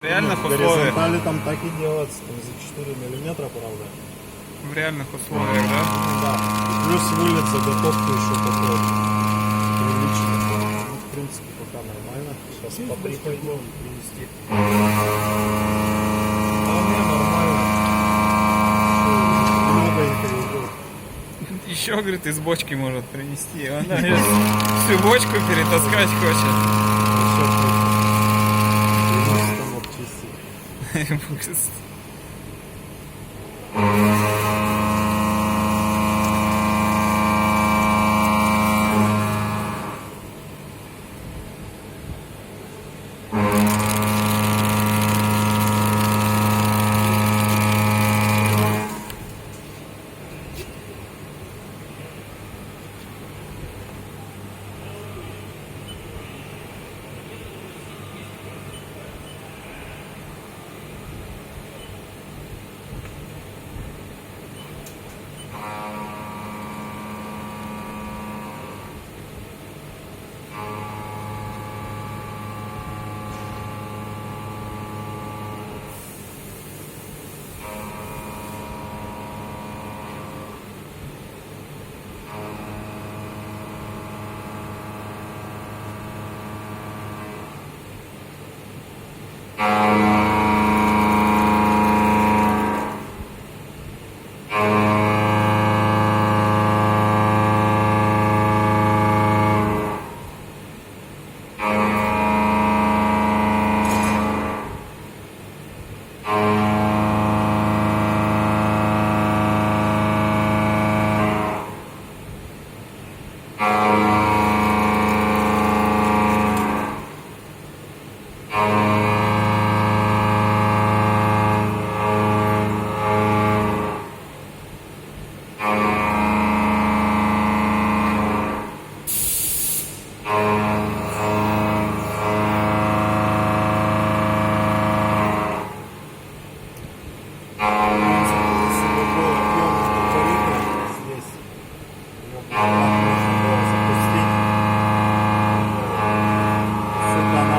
реальных В условиях, горизонтали там так и делается, там за 4 миллиметра, правда. в реальных условиях, да? Да. И плюс вылет заготовка еще такой приличный. Ну, в принципе, пока нормально. Сейчас по 3 пойдем принести. А не, нормально. Много не переведу. Еще, говорит, из бочки может принести. Он говорит, всю бочку перетаскать хочет. Все круто. Приносит там обчистить.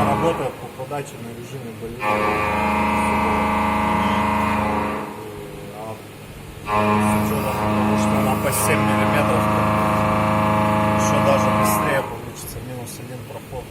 Работает по подаче на режиме болезни. С учетом того, что она по 7 миллиметров, еще даже быстрее получится, -1 проход.